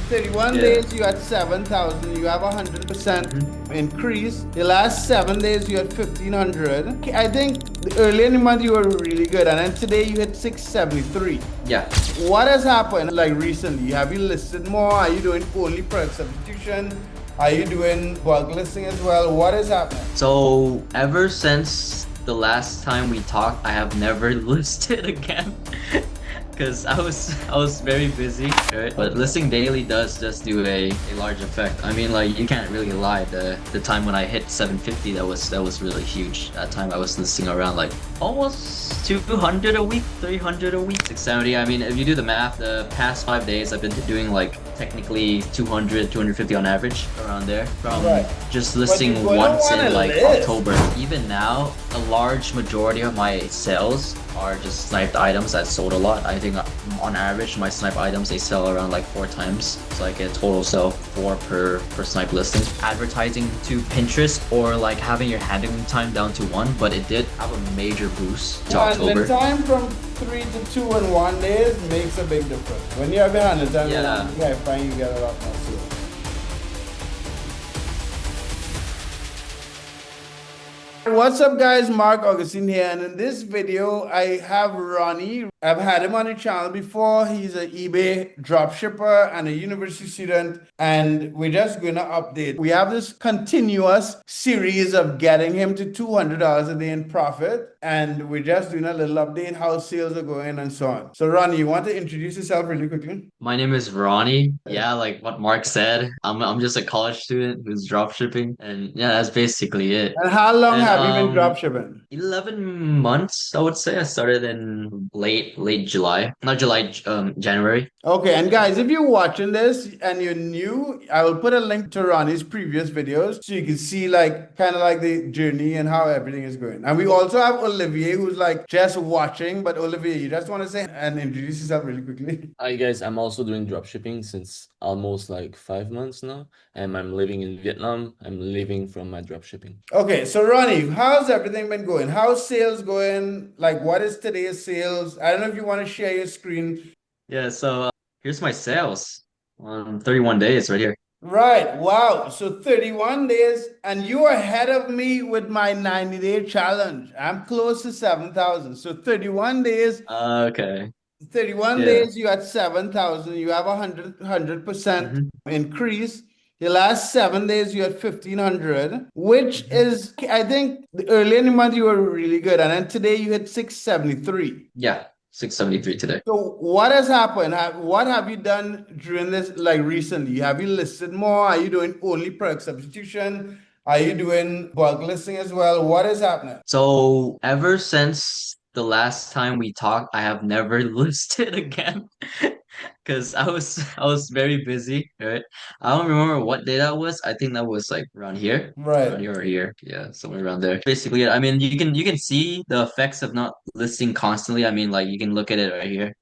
31 Yeah. days, you had 7,000. You have a 100% Hmm. increase. The last 7 days, you had 1,500. I think early in the month, you were really good. And then today, you hit 673. Yeah. What has happened like recently? Have you listed more? Are you doing only product substitution? Are you doing bulk listing as well? What is happening? So ever since the last time we talked, I have never listed again. Because I was very busy, right? But Okay. listing daily does just do a large effect. I mean, like you can't really lie. The time when I hit 750, that was really huge. That time I was listing around like almost 200 a week, 300 a week, 670. I mean, if you do the math, the past 5 days I've been doing like technically 200, 250 on average around there from Right. just But you're listing gonna once want in to like list. October. Even now, a large majority of my sales are just sniped items that sold a lot. I think on average, my snipe items they sell around like 4 times. So I get total sell four per snipe listing. Advertising to Pinterest or like having your handling time down to 1, but it did have a major boost to Handling October. time from 3 to 2 in 1 day makes a big difference. When you have your handling time in Yeah. 1 day, I find you get a lot more sales. What's up guys, Marc Augustine here, and in this video I have Ronnie. I've had him on the channel before. He's an eBay dropshipper and a university student, and we're just gonna update. We have this continuous series of getting him to $200 a day in profit, and we're just doing a little update how sales are going and so on. So Ronnie, you want to introduce yourself really quickly? My name is Ronnie. Yeah, like what Mark said, I'm just a college student who's drop shipping, and yeah, that's basically it. And how long And have you been dropshipping? 11 months, I would say. I started in late July, not July, January. Okay, and guys, if you're watching this and you're new, I will put a link to Ronnie's previous videos so you can see like kind of like the journey and how everything is going. And we also have Olivier who's like just watching, but Olivier, you just want to say and introduce yourself really quickly. Hi guys, I'm also doing dropshipping since almost like 5 months now, and I'm living in Vietnam. I'm living from my dropshipping. Okay, so Ronnie, how's everything been going? How's sales going? Like, what is today's sales? I don't know if you want to share your screen. Yeah, so here's my sales on 31 days right here. Right. Wow. So 31 days, and you're ahead of me with my 90-day challenge. I'm close to 7,000. So 31 days, Okay. 31 Yeah. days, you had 7,000. You have a 100% Hmm. increase. The last 7 days, you had 1,500, which Hmm. is, I think, early in the month, you were really good. And then today, you hit 673. Yeah, 673 today. So what has happened? What have you done during this, like recently? Have you listed more? Are you doing only product substitution? Are you doing bulk listing as well? What is happening? So ever since the last time we talked, I have never listed again. Because I was very busy, right? I don't remember what day that was. I think that was like around Right, here or here. Yeah, somewhere around there. Basically, I mean, you can see the effects of not listing constantly. I mean, like you can look at it right here.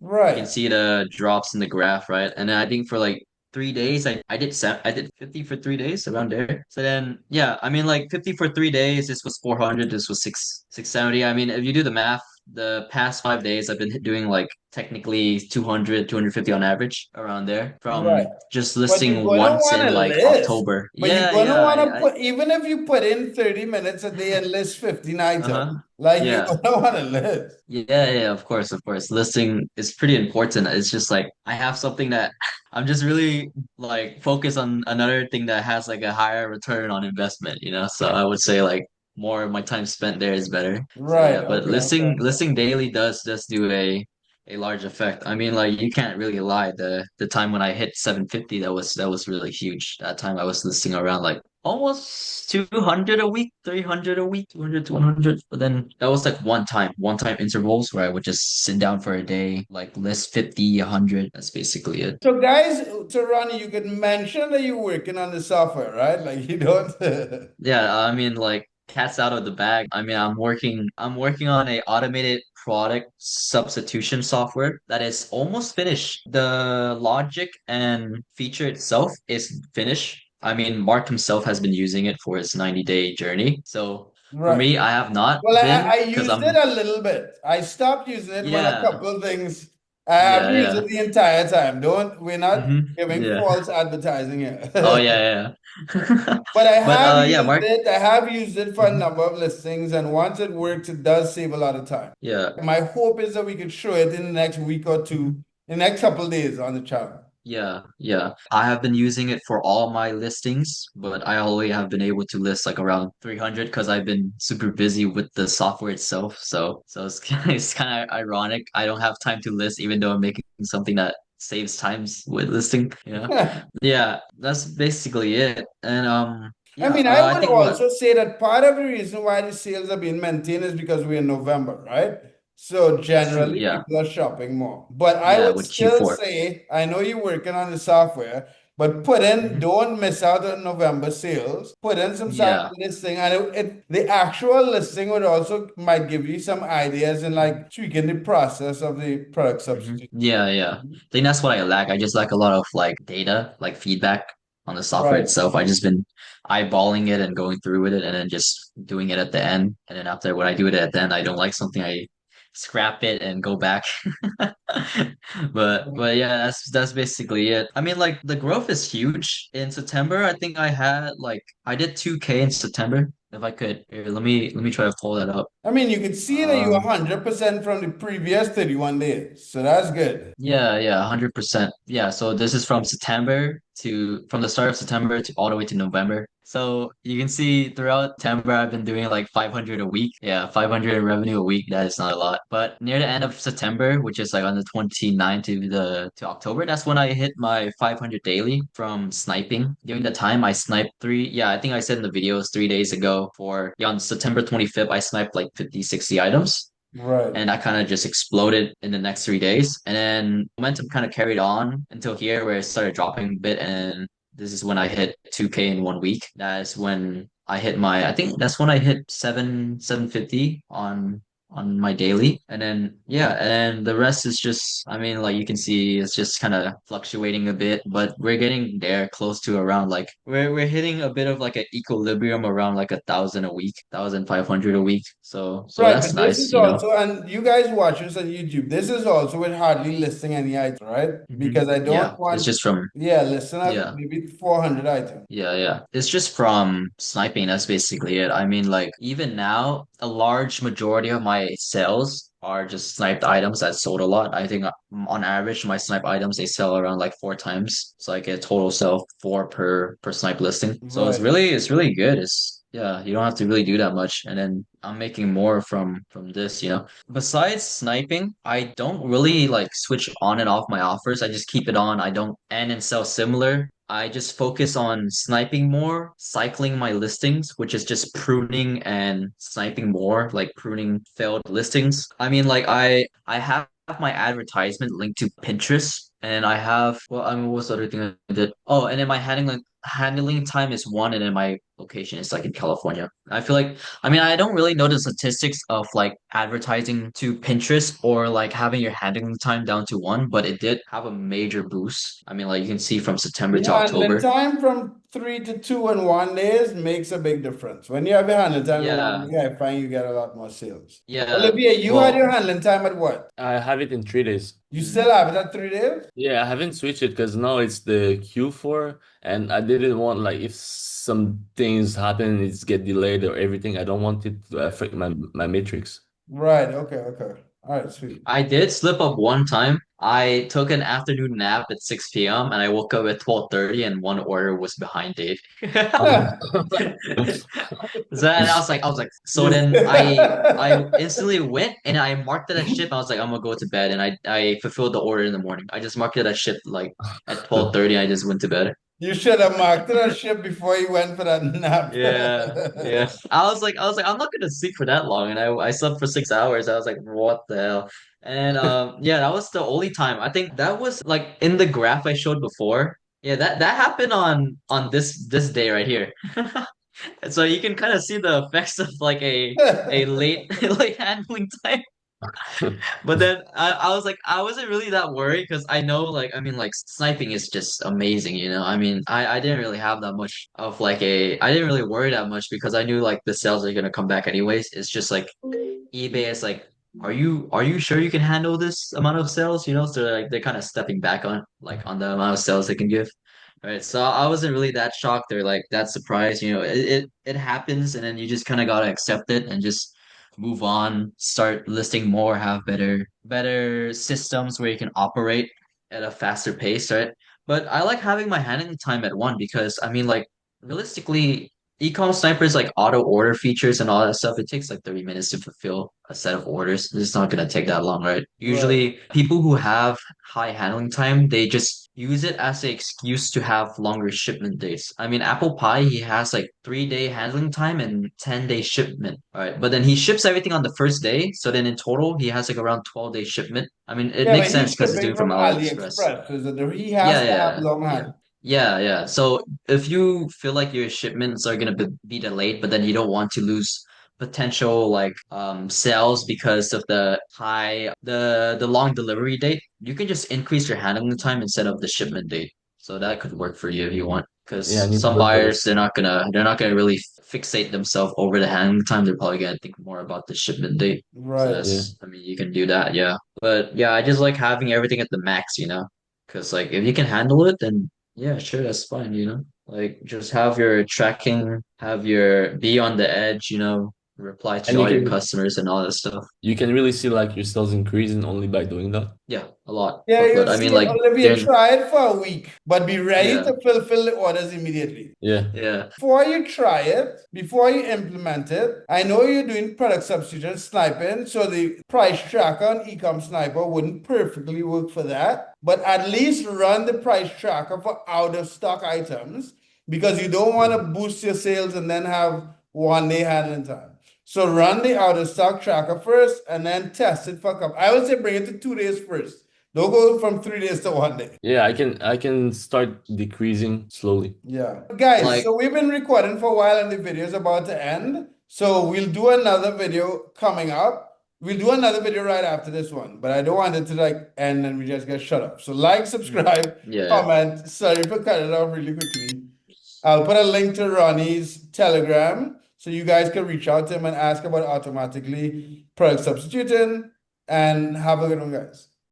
You can right. see the drops in the graph, right? And then I think for like 3 days, I did 50 for 3 days around there. So then yeah, I mean like 50 for 3 days. This was 400. This was 670. I mean, if you do the math, the past 5 days I've been doing like technically 200, 250 on average around there Right. from just But you're listing gonna once want in to like list. October. But you're Yeah, gonna yeah. want to put, even if you put in 30 minutes a day and list 15 items, Uh-huh. like you're Yeah. gonna want to list. Yeah, yeah, of course, of course. Listing is pretty important. It's just like I have something that I'm just really like focused on another thing that has like a higher return on investment, you know? So I would say like more of my time spent there is better. So Right. yeah, but Okay. Okay. listing daily does just do a large effect. I mean, like you can't really lie. The time when I hit 750, that was really huge. That time I was listing around like almost 200 a week, 300 a week, 200 to 100. But then that was like one time intervals where I would just sit down for a day, like list 50, 100. That's basically it. So guys, so Ronnie, you could mention that you're working on the software, right? Like you don't. Yeah, I mean like cat's out of the bag. I mean, I'm working on a automated product substitution software that is almost finished. The logic and feature itself is finished. I mean, Mark himself has been using it for his 90-day journey. So for Right. me, I have not Well, I been because used it I'm a little bit. I stopped using it when a yeah. couple of things. I have Yeah, used it yeah. the entire time. We're not giving Yeah. false advertising Oh here. yeah, yeah. But But yeah, Mark. I have used it for a Mhm. number of listings, and once it works, it does save a lot of time. Yeah. My hope is that we could show it in the next week or two, Mhm. in the next couple of days on the channel. Yeah, yeah. I have been using it for all my listings, but I only have been able to list like around 300 because I've been super busy with the software itself. So it's it's kind of ironic. I don't have time to list even though I'm making something that saves times with listing, you know? Yeah, that's basically it. And I yeah, mean, I I would think what also say that part of the reason why the sales are being maintained is because we're in November, right? So that's true. generally, Yeah. people are shopping more. But I Yeah, would with still Q4. say, I know you're working on the software, but Mhm. don't miss out on November sales. Put in some sample Yeah. listing, and the actual listing would also might give you some ideas in like tweaking the process of the product substitution. Yeah, yeah. I think that's what I lack. I just lack a lot of like data, like feedback on the software Right. itself. I just been eyeballing it and going through with it and then just doing it at the end. And then after when I do it at the end, I don't like something, I scrap it and go back. But yeah, that's basically it. I mean, like the growth is huge. In September, I think I did 2K in September. If I could, here, let me try to pull that up. I mean, you can see that you're Um 100% from the previous 31 days. So that's good. Yeah, yeah, 100%. Yeah, so this is from the start of September to all the way to November. So you can see throughout September I've been doing like 500 a week. Yeah, 500 in revenue a week. That is not a lot. But near the end of September, which is like on the 29th to October, that's when I hit my 500 daily from sniping. During the time I sniped I think I said in the videos 3 days ago on September 25th, I sniped like 50, 60 items Right. and that kind of just exploded in the next 3 days. And then momentum kind of carried on until here where it started dropping a bit. And this is when I hit 2K in 1 week. That's when I think that's when I hit 750 on my daily. And then yeah, and the rest is just I mean like you can see it's just kind of fluctuating a bit, but we're getting there close to around like we're hitting a bit of like an equilibrium around like 1,000 a week, 1,500 a week. So Right. that's But this nice, is you know. also, and you guys watch this on YouTube, this is also with hardly listing any item, right? Because I don't Yeah, it's want, just from yeah, listen up, yeah. maybe 400 items. Yeah, yeah. It's just from sniping. That's basically it. I mean, like, even now, a large majority of my sales are just sniped items that sold a lot. I think on average, my snipe items they sell around like 4 times. So I get total sell of four per snipe listing. So Right. it's really good. It's yeah, you don't have to really do that much. And then I'm making more from this, you know. Besides sniping, I don't really like switch on and off my offers. I just keep it on. I don't and then sell similar. I just focus on sniping more, cycling my listings, which is just pruning and sniping more, like pruning failed listings. I mean, like I have my advertisement linked to Pinterest, and I have I mean, what's the other thing I did? Oh, and then my handling time is one, and then my location is like in California. I feel like I mean, I don't really know the statistics of like advertising to Pinterest or like having your handling time down to one, but it did have a major boost. I mean, like you can see from September The to handling October. time from 3 to 2 in 1 days makes a big difference. When you have your handling time in one Yeah, day, I find you get a lot more sales. yeah. Olivia, you had your Well, handling time at what? I have it in 3 days. You mm, still have it at 3 days? Yeah, I haven't switched it because now it's the Q4, and I didn't want like if some things happen, it's get delayed or everything. I don't want it to affect my metrics. Right. Okay. Okay. All right. Sweet. I did slip up one time. I took an afternoon nap at 6 p.m. and I woke up at 12:30 and one order was behind date. So then I was like, so You- then I instantly went and I marked it as ship. I was like, I'm gonna go to bed, and I fulfilled the order in the morning. I just marked it as ship like at 12:30. I just went to bed. You should have marked it as ship before you went for that nap. Yeah, yeah. I was like, I'm not gonna sleep for that long, and I slept for 6 hours. I was like, what the hell? And yeah, that was the only time. I think that was like in the graph I showed before. Yeah, that happened on this day right here. And so you can kind of see the effects of like a late late handling time. But then I was like I wasn't really that worried because I know like I mean like sniping is just amazing, you know. I mean I didn't really have that much of like a I didn't really worry that much because I knew like the sales are gonna come back anyways. It's just like eBay is like are you sure you can handle this amount of sales? You know, so like they're kind of stepping back on like on the amount of sales they can give. Right. So I wasn't really that shocked or like that surprised. You know, it happens and then you just kind of gotta accept it and just move on, start listing more, have better systems where you can operate at a faster pace, right? But I like having my handling time at one because I mean like realistically e-com snipers like auto order features and all that stuff, it takes like 30 minutes to fulfill a set of orders. It's not gonna take that long, right? Right. Usually people who have high handling time, they just use it as an excuse to have longer shipment days. I mean, Apple Pie, he has like 3-day handling time and 10-day shipment. All right. But then he ships everything on the first day. So then in total, he has like around 12-day shipment. I mean, it Yeah, makes but sense he's because he's shipping doing from from AliExpress. AliExpress, so that he has Yeah, to have yeah, long yeah. hand. Yeah. So if you feel like your shipments are gonna be delayed, but then you don't want to lose potential like sales because of the long delivery date, you can just increase your handling time instead of the shipment date. So that could work for you if you want. Yeah, I Because need to some look for buyers this. they're not gonna really fixate themselves over the handling time. They're probably gonna think more about the shipment date. So Right. Yeah. that's I mean you can do that, yeah. But yeah, I just like having everything at the max, you know. Because like if you can handle it, then yeah, sure, that's fine, you know. Like just have your tracking, have your be on the edge, you know, reply to And all your customers and all that stuff. you can really see like your sales increasing only by doing that. Yeah, a lot. Yeah, But you I mean see, like Olivia, they're try it for a week, but be ready yeah, to fulfill the orders immediately. Yeah. yeah. Before you try it, before you implement it, I know you're doing product substitution sniping, so the price tracker on Ecom Sniper wouldn't perfectly work for that. But at least run the price tracker for out of stock items because you don't want to boost your sales and then have 1 day handling time. So run the out of stock tracker first and then test it for a couple. I would say bring it to 2 days first. Don't go from 3 days to 1 day. Yeah, I can start decreasing slowly. Yeah. Guys, Like so we've been recording for a while and the video is about to end. So we'll do another video coming up. We'll do another video right after this one, but I don't want it to like end and we just get shut up. So like, subscribe, yeah. comment. Sorry for cutting it off really quickly. I'll put a link to Ronnie's Telegram so you guys can reach out to him and ask about automatically product substituting and have a good one, guys.